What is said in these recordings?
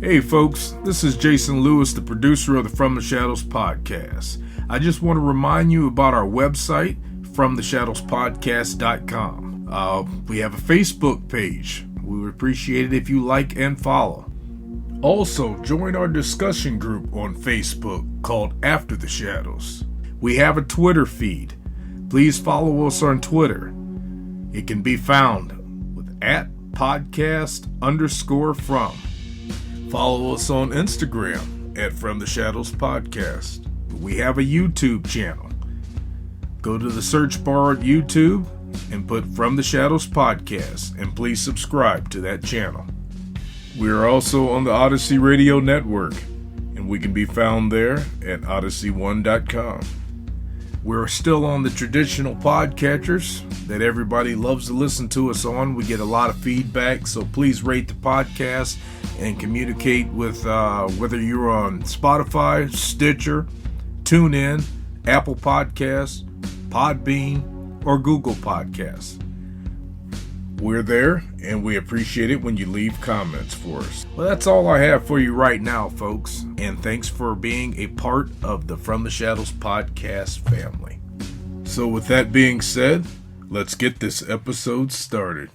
Hey folks, this is Jason Lewis, the producer of the From the Shadows podcast. I just want to remind you about our website, fromtheshadowspodcast.com. We have a Facebook page. We would appreciate it if you like and follow. Also, join our discussion group on Facebook called After the Shadows. We have a Twitter feed. Please follow us on Twitter. It can be found with @podcast_from. Follow us on Instagram at From the Shadows Podcast. We have a YouTube channel. Go to the search bar at YouTube and put From the Shadows Podcast, and please subscribe to that channel. We are also on the Odyssey Radio Network, and we can be found there at odyssey1.com. We're still on the traditional podcatchers that everybody loves to listen to us on. We get a lot of feedback, so please rate the podcast and communicate with whether you're on Spotify, Stitcher, TuneIn, Apple Podcasts, Podbean, or Google Podcasts. We're there, and we appreciate it when you leave comments for us. Well, that's all I have for you right now, folks, and thanks for being a part of the From the Shadows podcast family. So with that being said, let's get this episode started.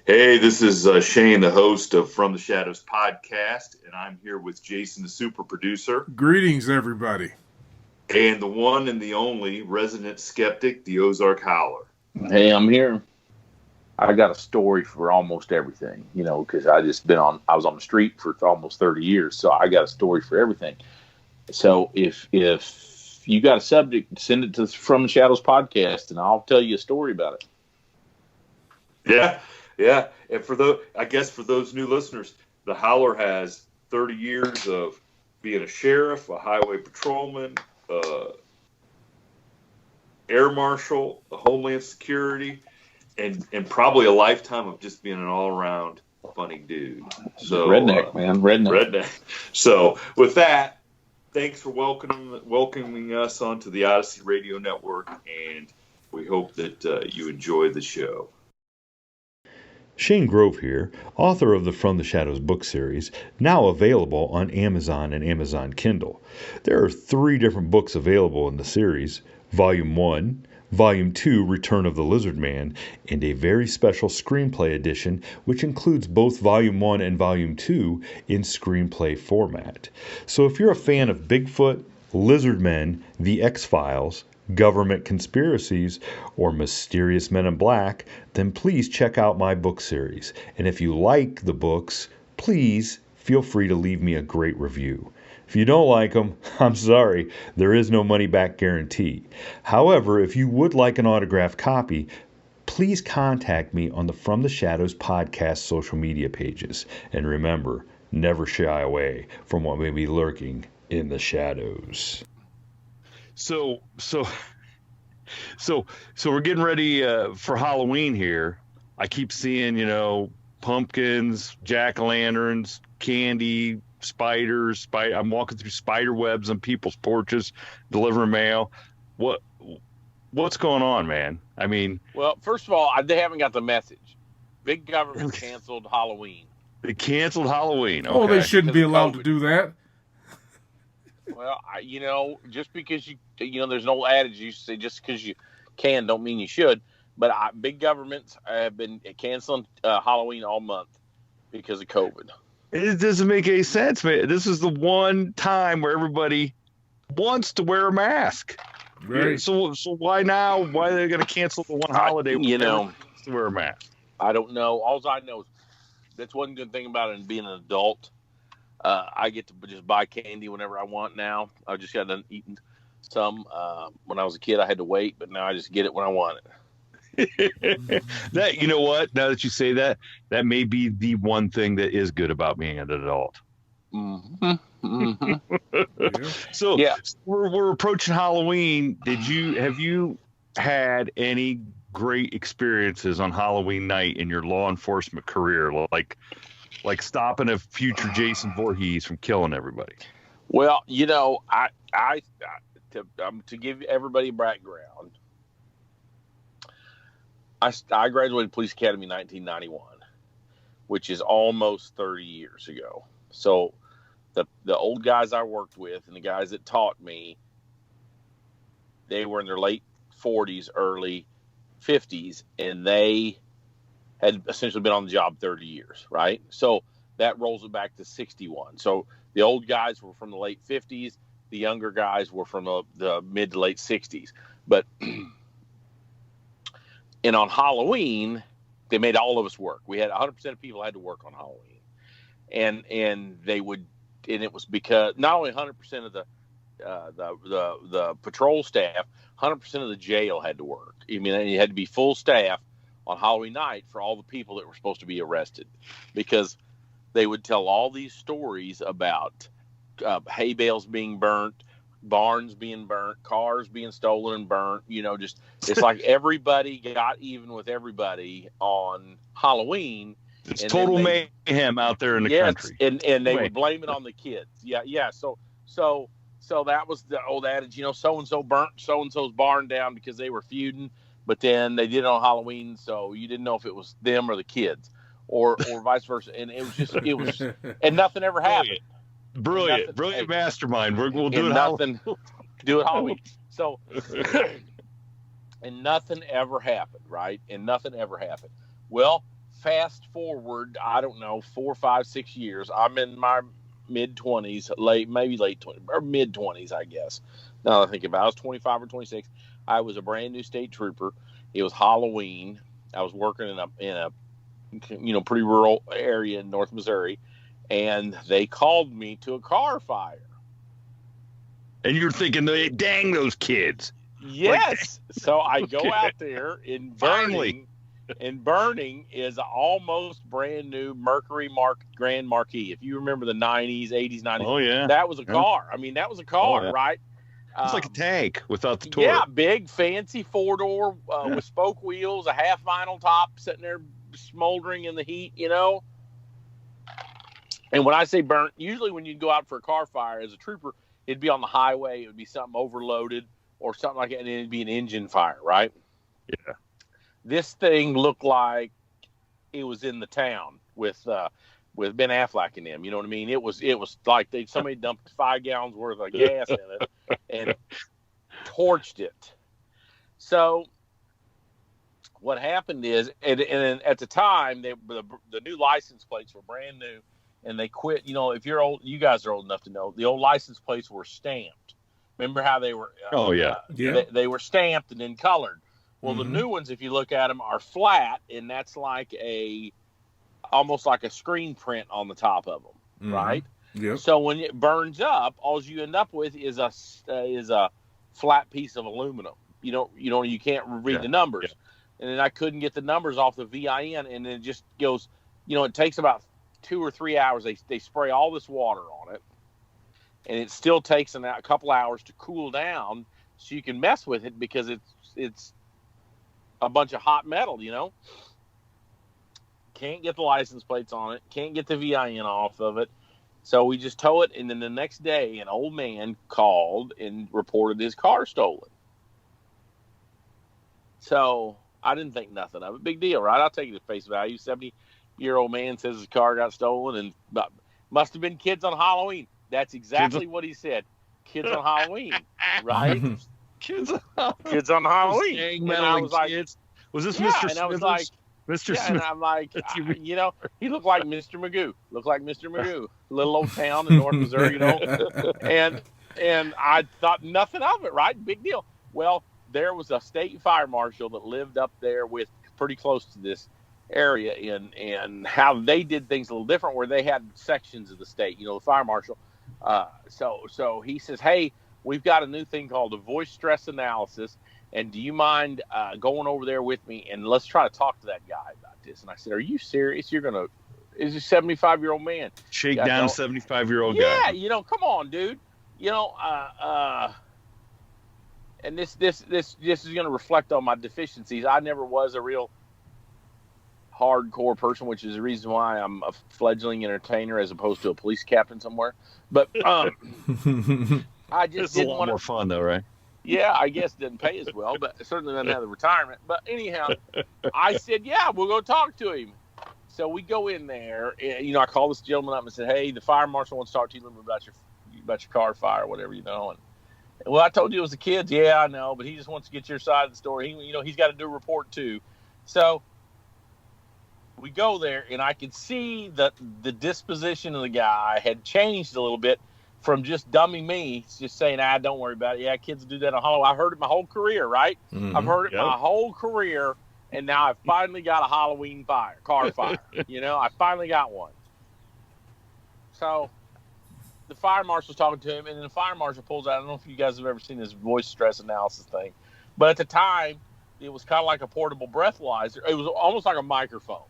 Hey, this is Shane, the host of From the Shadows podcast, and I'm here with Jason, the super producer. Greetings, everybody. And the one and the only resident skeptic, the theozarkhowler. Hey, I'm here. I got a story for almost everything, because I was on the street for almost 30 years, so I got a story for everything. So if you got a subject, send it to From the Shadows podcast, and I'll tell you a story about Yeah. it. And for those new listeners, the Howler has 30 years of being a sheriff, a highway patrolman, air marshal, a homeland security, and probably a lifetime of just being an all-around funny dude. So redneck, man. Redneck. So with that, thanks for welcoming us onto the Odyssey Radio Network, and we hope that you enjoy the show. Shanegrove here, author of the From the Shadows book series, now available on Amazon and Amazon Kindle. There are 3 different books available in the series: Volume 1, Volume 2, Return of the Lizard Man, and a very special screenplay edition which includes both Volume 1 and Volume 2 in screenplay format. So if you're a fan of Bigfoot, Lizard Men, The X-Files, government conspiracies, or mysterious men in black, then please check out my book series. And if you like the books, please feel free to leave me a great review. If you don't like them, I'm sorry, there is no money back guarantee. However, if you would like an autographed copy, please contact me on the From the Shadows podcast social media pages. And remember, never shy away from what may be lurking in the shadows. So we're getting ready for Halloween here. I keep seeing, pumpkins, jack-o'-lanterns, candy, spiders. I'm walking through spider webs on people's porches, delivering mail. What's going on, man? I mean, well, first of all, they haven't got the message. Big government canceled Halloween. They canceled Halloween. Okay. Oh, they shouldn't be allowed to do that. Well, just because there's an old adage you say just because you can don't mean you should. But big governments have been canceling Halloween all month because of COVID. It doesn't make any sense, man. This is the one time where everybody wants to wear a mask. Right. So why now? Why are they going to cancel the one holiday where everybody wants to wear a mask? I don't know. All I know is that's one good thing about it being an adult. I get to just buy candy whenever I want now. I just got done eating some. When I was a kid, I had to wait, but now I just get it when I want it. That, you know what? Now that you say that, that may be the one thing that is good about being an adult. Mm-hmm. Mm-hmm. So we're approaching Halloween. Have you had any great experiences on Halloween night in your law enforcement career? Like stopping a future Jason Voorhees from killing everybody. Well, to give everybody a background, I graduated Police Academy in 1991. which is almost 30 years ago. So the old guys I worked with and the guys that taught me, they were in their late 40s, early 50s, and they had essentially been on the job 30 years, right? So that rolls it back to 61. So the old guys were from the late 50s. The younger guys were from the mid to late 60s. But and on Halloween, they made all of us work. We had 100% of people had to work on Halloween, and they would, and it was because not only 100% of the patrol staff, 100% of the jail had to work. I mean, you had to be full staff on Halloween night for all the people that were supposed to be arrested, because they would tell all these stories about hay bales being burnt, barns being burnt, cars being stolen and burnt. You know, just it's like everybody got even with everybody on Halloween. It's total mayhem out there in the country. And they would blame it on the kids. Yeah. So that was the old adage, you know, so-and-so burnt so-and-so's barn down because they were feuding, but then they did it on Halloween, so you didn't know if it was them or the kids or vice versa. And it was and nothing ever happened. Brilliant mastermind. We'll do it nothing. Do it Halloween. So, and nothing ever happened, right? And nothing ever happened. Well, fast forward, I don't know, 4, 5, 6 years. I'm in my mid-20s, maybe late 20s, or mid-20s, I guess. Now I think about it, I was 25 or 26. I was a brand new state trooper. It was Halloween. I was working in a pretty rural area in North Missouri, and they called me to a car fire. And you're thinking, dang those kids. Yes. So I go out there in Burning. And Burning is an almost brand new Mercury Grand Marquis. If you remember the 90s, 80s, 90s. Oh, yeah. That was a car. I mean, that was a car, right? It's like a tank without the turret. Yeah, big, fancy four-door with spoke wheels, a half vinyl top sitting there smoldering in the heat, you know. And when I say burnt, usually when you go out for a car fire as a trooper, it'd be on the highway. It would be something overloaded or something like that, and it'd be an engine fire, right? Yeah. This thing looked like it was in the town with Ben Affleck and them. You know what I mean? It was like somebody dumped 5 gallons worth of gas in it and torched it. So what happened is, and at the time, the new license plates were brand new, and they quit. You know, if you're old, you guys are old enough to know, the old license plates were stamped. Remember how they were? They were stamped and then colored. Well, the new ones, if you look at them, are flat, and that's like almost like a screen print on the top of them, right? Yep. So when it burns up, all you end up with is a flat piece of aluminum. You can't read the numbers, and then I couldn't get the numbers off the VIN, and it just goes. It takes about 2 or 3 hours. They spray all this water on it, and it still takes a couple hours to cool down, so you can mess with it because it's a bunch of hot metal, Can't get the license plates on it. Can't get the VIN off of it. So we just tow it. And then the next day, an old man called and reported his car stolen. So I didn't think nothing of it. Big deal, right? I'll take it at face value. 70-year-old man says his car got stolen and must have been kids on Halloween. That's exactly what he said. Kids on Halloween, right? Kids on Halloween. And I was like, was this Mr. And I was like, Mr. Smith? And I'm like, he looked like Mr. Magoo. Little old town in North Missouri, and I thought nothing of it, right? Big deal. Well, there was a state fire marshal that lived up there with pretty close to this area, and how they did things a little different, where they had sections of the state, the fire marshal. So he says, hey, we've got a new thing called a voice stress analysis, and do you mind going over there with me, and let's try to talk to that guy about this? And I said, are you serious? Is a 75-year-old man. Shake down a 75-year-old guy. Yeah, come on, dude. And this is going to reflect on my deficiencies. I never was a real hardcore person, which is the reason why I'm a fledgling entertainer as opposed to a police captain somewhere. But I just didn't want more fun though, right? Yeah, I guess it didn't pay as well, but it certainly doesn't have the retirement. But anyhow, I said, yeah, we'll go talk to him. So we go in there, and, I call this gentleman up and said, "Hey, the fire marshal wants to talk to you a little bit about your car fire, or whatever, And well, I told you it was the kids. Yeah, I know, but he just wants to get your side of the story. He's got to do a report too. So we go there, and I could see that the disposition of the guy had changed a little bit from just dumbing me, just saying, don't worry about it. Yeah, kids do that on Halloween. I've heard it my whole career, right? Mm-hmm. I've heard it my whole career, and now I've finally got a Halloween car fire. I finally got one. So the fire marshal's talking to him, and then the fire marshal pulls out. I don't know if you guys have ever seen this voice stress analysis thing, but at the time, it was kind of like a portable breathalyzer. It was almost like a microphone,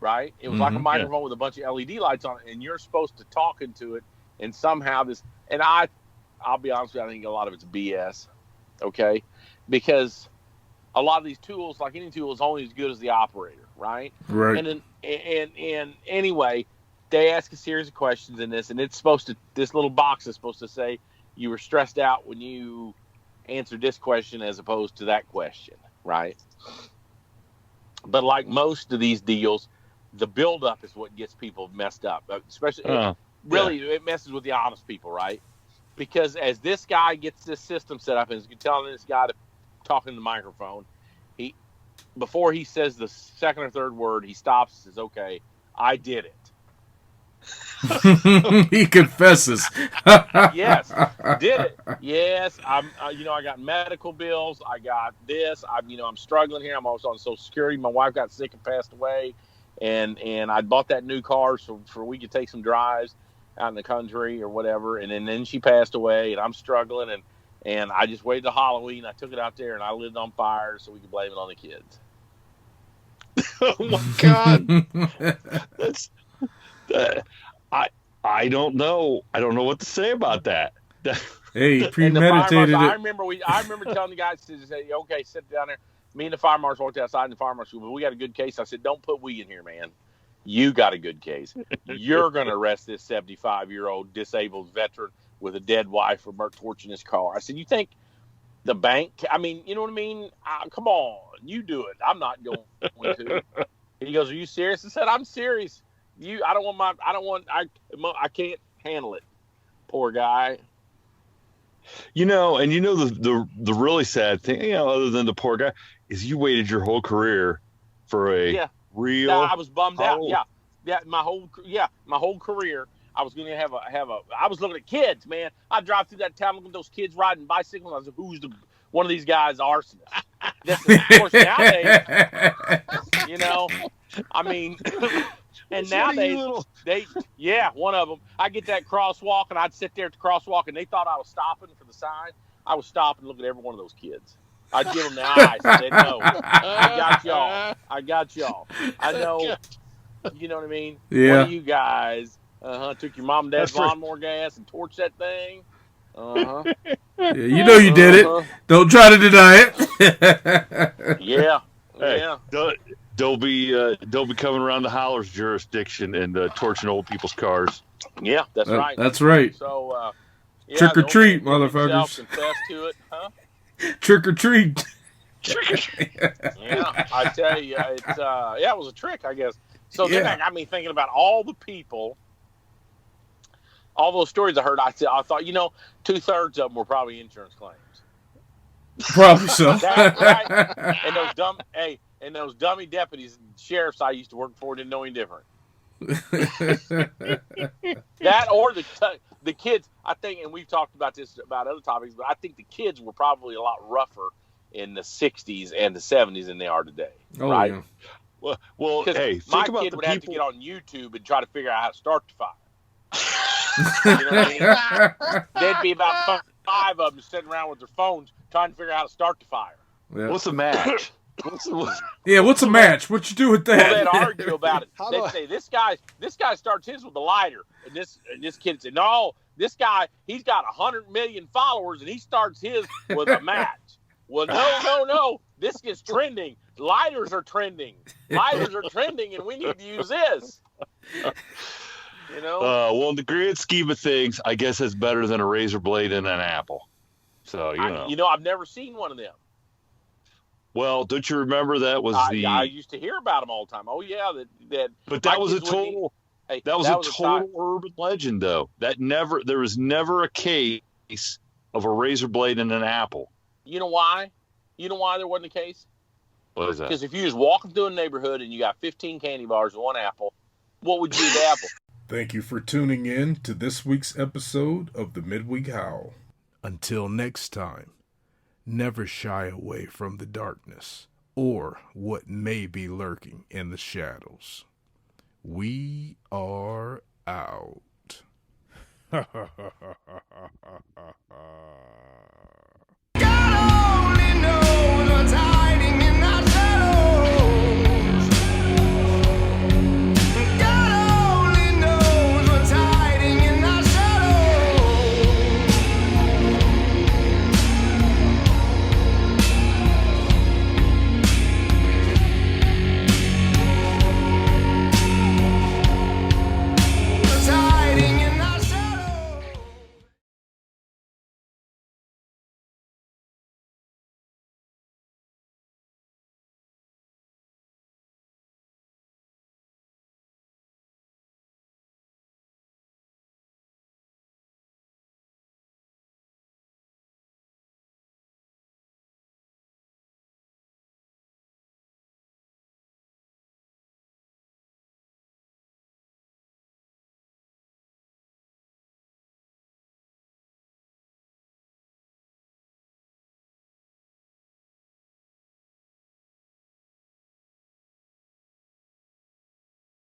right? It was like a microphone with a bunch of LED lights on it, and you're supposed to talk into it, and somehow and I'll be honest with you, I think a lot of it's BS, okay? Because a lot of these tools, like any tool, is only as good as the operator, right? Right. And anyway, they ask a series of questions in this, and this little box is supposed to say you were stressed out when you answered this question as opposed to that question, right? But like most of these deals, the buildup is what gets people messed up. Especially, it messes with the honest people, right? Because as this guy gets this system set up and is telling this guy to talk in the microphone, before he says the second or third word, he stops and says, "Okay, I did it." He confesses. Yes, did it. Yes, I got medical bills. I got this. I'm struggling here. I'm also on Social Security. My wife got sick and passed away, and I bought that new car so we could take some drives out in the country or whatever. And then she passed away, and I'm struggling, and I just waited till Halloween. I took it out there, and I lit it on fire so we could blame it on the kids. Oh my God, that's. I don't know. I don't know what to say about that. Hey, premeditated it. I remember telling the guys to say, "Okay, sit down there." Me and the fire marshal walked outside, and the fire marshal, "Well, we got a good case." I said, "Don't put we in here, man. You got a good case. You're going to arrest this 75-year-old disabled veteran with a dead wife for torching his car." I said, "You think the bank? I mean, you know what I mean? Come on, you do it. I'm not going to." He goes, "Are you serious?" I said, "I'm serious. I can't handle it." Poor guy. The really sad thing, other than the poor guy, is you waited your whole career for a real. I was bummed out. Yeah, my whole career, I was going to have a. I was looking at kids, man. I drive through that town looking at those kids riding bicycles. I said, "Who's one of these guys arsonist?" Of course, nowadays, I mean. And nowadays, one of them. I get that crosswalk, and I'd sit there at the crosswalk, and they thought I was stopping for the sign. I was stopping, looking at every one of those kids. I'd give them the eyes. They'd know. I got y'all. I know. You know what I mean? Yeah. One of you guys took your mom and dad's lawnmower gas and torched that thing. Yeah, you did it. Don't try to deny it. Yeah. Hey, yeah. Don't be coming around the Howler's jurisdiction and torching old people's cars. Yeah, that's right. That's right. So, trick or treat, motherfuckers. Confess to it, huh? Trick or treat. Yeah, I tell you, it's it was a trick, I guess. So then that got me thinking about all the people, all those stories I heard. I thought, 2/3 of them were probably insurance claims. Probably so. That's right. And those dummy deputies, sheriffs I used to work for didn't know any different. That or the kids, I think, and we've talked about this about other topics, but I think the kids were probably a lot rougher in the 60s and the 70s than they are today. Oh, right? Yeah. Well, hey, my think about kid the would people. have to get on YouTube and try to figure out how to start the fire. You know what I mean? There'd be about 5 of them sitting around with their phones trying to figure out how to start the fire. Yeah. What's a match? What's a match? What you do with that? Well, they'd argue about it. They'd say this guy starts his with a lighter, and this kid said, "No, this guy, he's got 100 million followers, and he starts his with a match." Well, no, this gets trending. Lighters are trending, and we need to use this. Well, in the grand scheme of things, I guess it's better than a razor blade and an apple. So I've never seen one of them. Well, don't you remember that was I used to hear about them all the time. Oh yeah, But that was a total. That was a total urban legend, though. There was never a case of a razor blade in an apple. You know why? You know why there wasn't a case? What is that? Because if you was walking through a neighborhood and you got 15 candy bars and one apple, what would you do with the apple? Thank you for tuning in to this week's episode of the Midweek Howl. Until next time, never shy away from the darkness or what may be lurking in the shadows. We are out.